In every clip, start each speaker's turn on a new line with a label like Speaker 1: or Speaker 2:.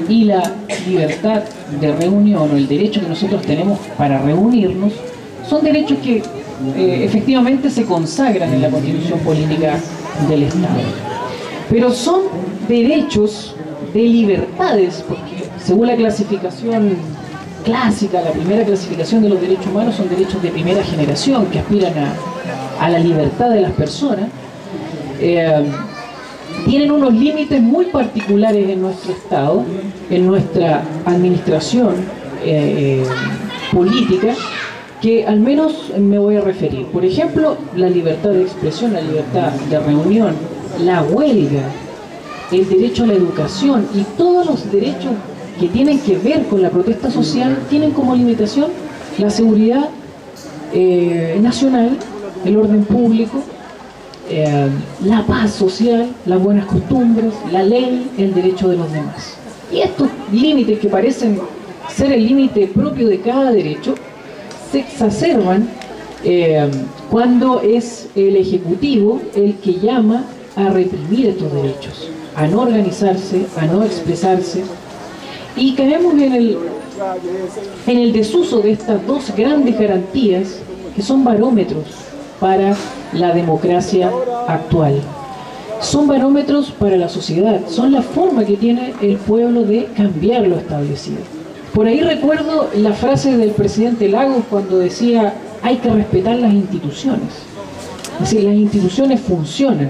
Speaker 1: y la libertad de reunión, o el derecho que nosotros tenemos para reunirnos, son derechos que efectivamente se consagran en la Constitución Política del Estado. Pero son derechos de libertades, porque según la clasificación clásica, la primera clasificación de los derechos humanos, son derechos de primera generación que aspiran a la libertad de las personas. Tienen unos límites muy particulares en nuestro Estado, en nuestra administración política, que al menos me voy a referir. Por ejemplo, la libertad de expresión, la libertad de reunión, la huelga, el derecho a la educación y todos los derechos que tienen que ver con la protesta social tienen como limitación la seguridad nacional, el orden público, la paz social, las buenas costumbres, la ley, el derecho de los demás. Y estos límites, que parecen ser el límite propio de cada derecho, se exacerban cuando es el Ejecutivo el que llama a reprimir estos derechos, a no organizarse, a no expresarse, y caemos en el desuso de estas dos grandes garantías que son barómetros para la democracia actual. Son barómetros para la sociedad, son la forma que tiene el pueblo de cambiar lo establecido. Por ahí recuerdo la frase del presidente Lagos cuando decía: hay que respetar las instituciones. Es decir, las instituciones funcionan.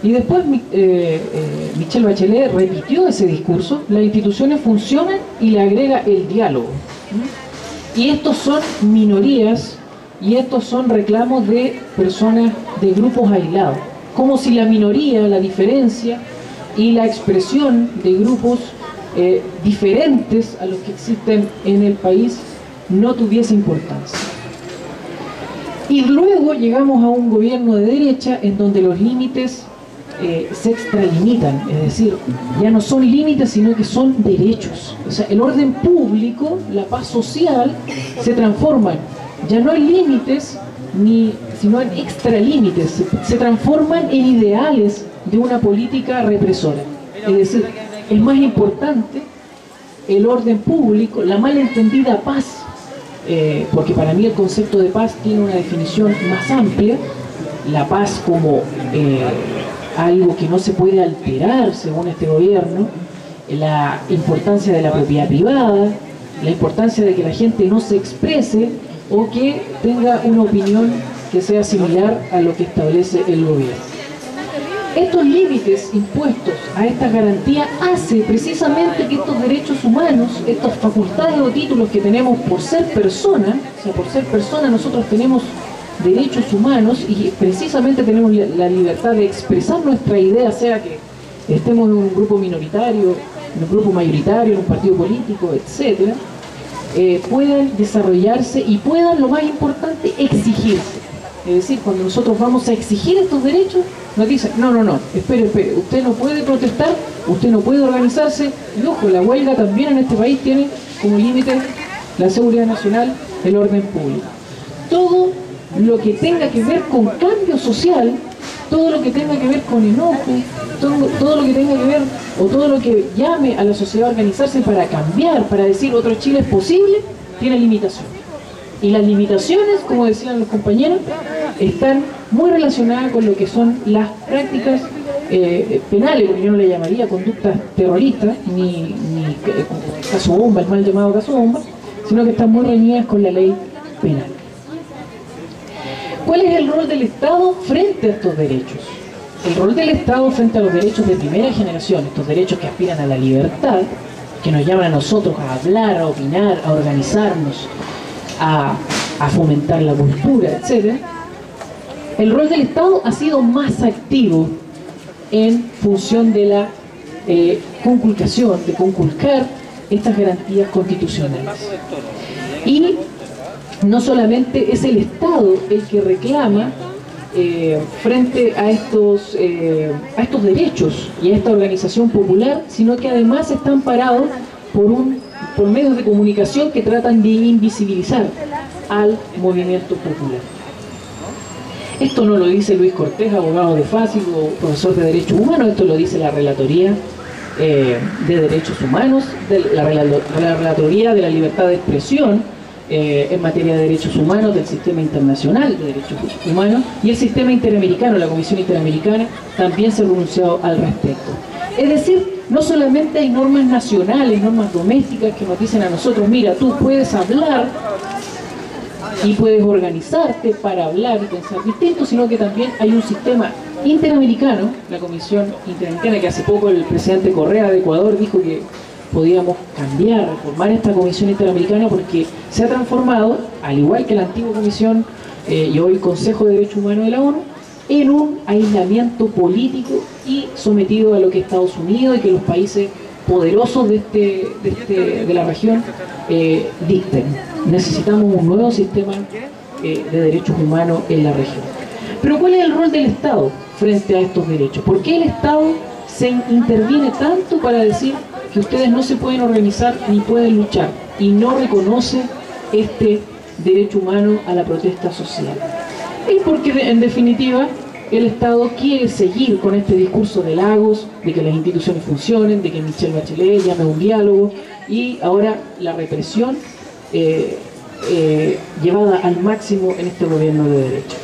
Speaker 1: Y después Michelle Bachelet repitió ese discurso: las instituciones funcionan, y le agrega el diálogo. Y estos son minorías, y estos son reclamos de personas, de grupos aislados, como si la minoría, la diferencia y la expresión de grupos diferentes a los que existen en el país no tuviese importancia. Y luego llegamos a un gobierno de derecha en donde los límites se extralimitan, es decir, ya no son límites sino que son derechos. O sea, el orden público, la paz social se transforman, ya no en límites sino en extralímites, se transforman en ideales de una política represora. Es decir, es más importante el orden público, la malentendida paz, porque para mí el concepto de paz tiene una definición más amplia, la paz como algo que no se puede alterar según este gobierno, la importancia de la propiedad privada, la importancia de que la gente no se exprese o que tenga una opinión que sea similar a lo que establece el gobierno. Estos límites impuestos a esta garantía hace precisamente que estos derechos humanos, estas facultades o títulos que tenemos por ser persona, o sea, por ser persona nosotros tenemos derechos humanos y precisamente tenemos la libertad de expresar nuestra idea, sea que estemos en un grupo minoritario, en un grupo mayoritario, en un partido político, etc., puedan desarrollarse y puedan, lo más importante, exigirse. Es decir, cuando nosotros vamos a exigir estos derechos, nos dicen: no, espere, usted no puede protestar, usted no puede organizarse, y ojo, la huelga también en este país tiene como límite la seguridad nacional, el orden público. Todo lo que tenga que ver con cambio social, todo lo que tenga que ver con enojo, todo lo que tenga que ver, o todo lo que llame a la sociedad a organizarse para cambiar, para decir otro Chile es posible, tiene limitaciones. Y las limitaciones, como decían los compañeros, están muy relacionadas con lo que son las prácticas penales, porque yo no le llamaría conductas terroristas, ni caso bomba, el mal llamado caso bomba, sino que están muy reñidas con la ley penal. ¿Cuál es el rol del Estado frente a estos derechos? El rol del Estado frente a los derechos de primera generación, estos derechos que aspiran a la libertad, que nos llaman a nosotros a hablar, a opinar, a organizarnos, a fomentar la cultura, etc. El rol del Estado ha sido más activo en función de la conculcación, de conculcar estas garantías constitucionales. Y no solamente es el Estado el que reclama frente a estos derechos y a esta organización popular, sino que además están parados por medios de comunicación que tratan de invisibilizar al movimiento popular. Esto no lo dice Luis Cortés, abogado de Fácil o profesor de Derechos Humanos, esto lo dice la Relatoría de derechos humanos, de la Relatoría de la Libertad de Expresión en materia de derechos humanos del Sistema Internacional de Derechos Humanos, y el Sistema Interamericano, la Comisión Interamericana, también se ha pronunciado al respecto. Es decir, no solamente hay normas nacionales, normas domésticas que nos dicen a nosotros, mira, tú puedes hablar y puedes organizarte para hablar y pensar distinto, sino que también hay un sistema interamericano, la Comisión Interamericana, que hace poco el presidente Correa de Ecuador dijo que podíamos cambiar, reformar esta Comisión Interamericana porque se ha transformado, al igual que la antigua Comisión y hoy Consejo de Derechos Humanos de la ONU, en un aislamiento político y sometido a lo que Estados Unidos y que los países poderosos de la región dicten. Necesitamos un nuevo sistema de derechos humanos en la región. Pero ¿cuál es el rol del Estado frente a estos derechos? ¿Por qué el Estado se interviene tanto para decir que ustedes no se pueden organizar ni pueden luchar y no reconoce este derecho humano a la protesta social? Y porque en definitiva el Estado quiere seguir con este discurso de Lagos, de que las instituciones funcionen, de que Michelle Bachelet llame a un diálogo, y ahora la represión llevada al máximo en este gobierno de derecha.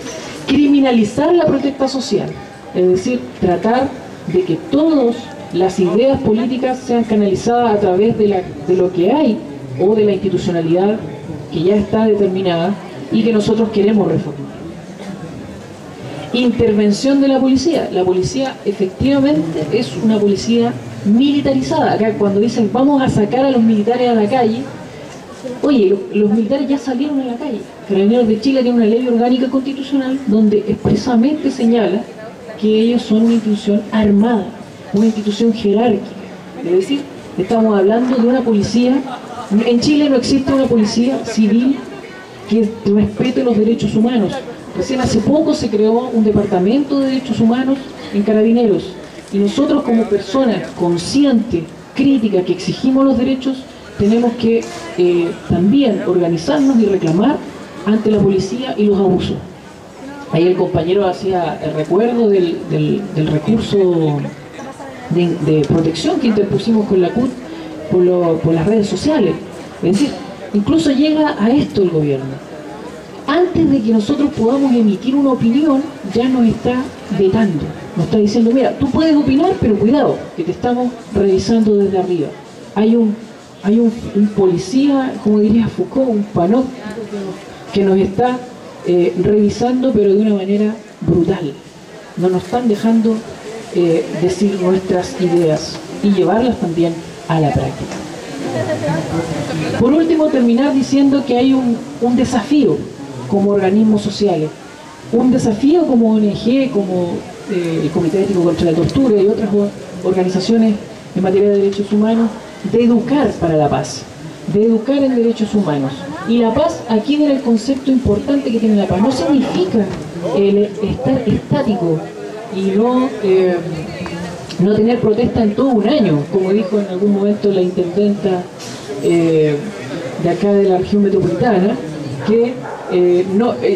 Speaker 1: Criminalizar la protesta social, es decir, tratar de que todas las ideas políticas sean canalizadas a través de lo que hay o de la institucionalidad que ya está determinada y que nosotros queremos reformar. Intervención de la policía. La policía efectivamente es una policía militarizada. Acá cuando dicen vamos a sacar a los militares a la calle, oye, los militares ya salieron a la calle. Carabineros de Chile tiene una ley orgánica constitucional donde expresamente señala que ellos son una institución armada, una institución jerárquica. Es decir, estamos hablando de una policía. En Chile no existe una policía civil que respete los derechos humanos. Recién hace poco se creó un departamento de derechos humanos en Carabineros, y nosotros como personas conscientes, críticas, que exigimos los derechos, tenemos que también organizarnos y reclamar ante la policía y los abusos. Ahí el compañero hacía el recuerdo del recurso de protección que interpusimos con la CUT por las redes sociales. Es decir, incluso llega a esto el gobierno. Antes de que nosotros podamos emitir una opinión, ya nos está vetando. Nos está diciendo, mira, tú puedes opinar, pero cuidado, que te estamos revisando desde arriba. Hay un policía, como diría Foucault, un panóptico que nos está revisando, pero de una manera brutal. No nos están dejando decir nuestras ideas y llevarlas también a la práctica. Por último, terminar diciendo que hay un desafío como organismos sociales, un desafío como ONG, como el Comité Ético contra la Tortura y otras organizaciones en materia de derechos humanos, de educar para la paz, de educar en derechos humanos. Y la paz, aquí viene el concepto importante que tiene la paz. No significa el estar estático y no tener protesta en todo un año, como dijo en algún momento la intendenta de acá de la región metropolitana, que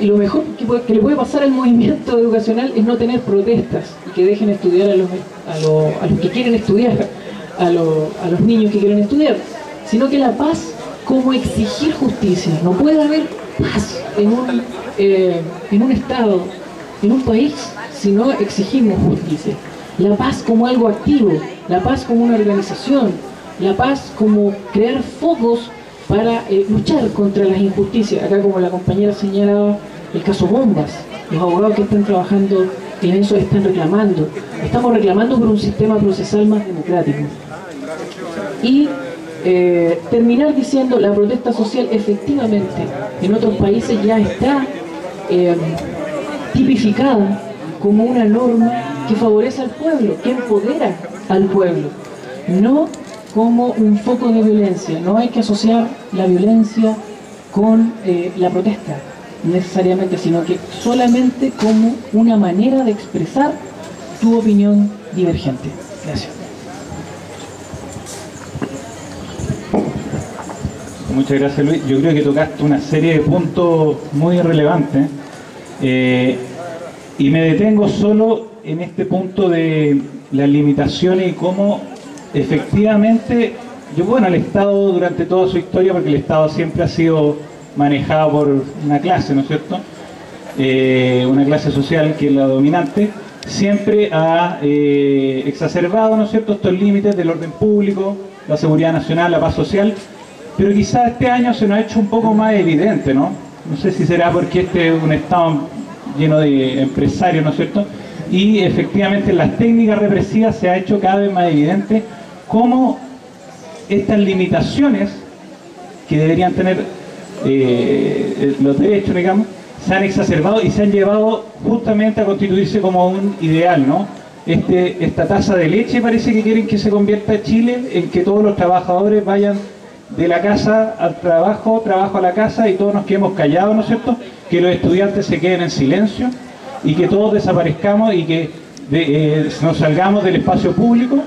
Speaker 1: lo mejor que le puede pasar al movimiento educacional es no tener protestas y que dejen estudiar a los que quieren estudiar, a los niños que quieren estudiar, sino que la paz como exigir justicia. No puede haber paz en un estado, en un país, si no exigimos justicia. La paz como algo activo, la paz como una organización, la paz como crear focos para luchar contra las injusticias. Acá, como la compañera señalaba, el caso Bombas, los abogados que están trabajando en eso están reclamando. Estamos reclamando por un sistema procesal más democrático. Y terminar diciendo, la protesta social efectivamente en otros países ya está tipificada como una norma que favorece al pueblo, que empodera al pueblo, no como un foco de violencia. No hay que asociar la violencia con la protesta necesariamente, sino que solamente como una manera de expresar tu opinión divergente. Gracias.
Speaker 2: Muchas gracias, Luis. Yo creo que tocaste una serie de puntos muy relevantes y me detengo solo en este punto de las limitaciones y cómo efectivamente, bueno, el Estado durante toda su historia, porque el Estado siempre ha sido manejado por una clase, ¿no es cierto? Una clase social que es la dominante, siempre ha exacerbado, ¿no es cierto?, estos límites del orden público, la seguridad nacional, la paz social, pero quizás este año se nos ha hecho un poco más evidente, ¿no? No sé si será porque este es un Estado lleno de empresarios, ¿no es cierto?, y efectivamente en las técnicas represivas se ha hecho cada vez más evidente cómo estas limitaciones que deberían tener los derechos, digamos, se han exacerbado y se han llevado justamente a constituirse como un ideal, ¿no? Esta taza de leche parece que quieren que se convierta Chile en que todos los trabajadores vayan de la casa al trabajo, trabajo a la casa, y todos nos quedemos callados, ¿no es cierto? Que los estudiantes se queden en silencio y que todos desaparezcamos y que nos salgamos del espacio público,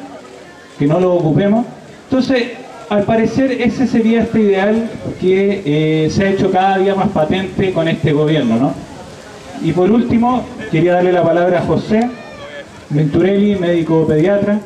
Speaker 2: que no lo ocupemos. Entonces, al parecer ese sería este ideal que se ha hecho cada día más patente con este gobierno, ¿no? Y por último, quería darle la palabra a José Venturelli, médico pediatra,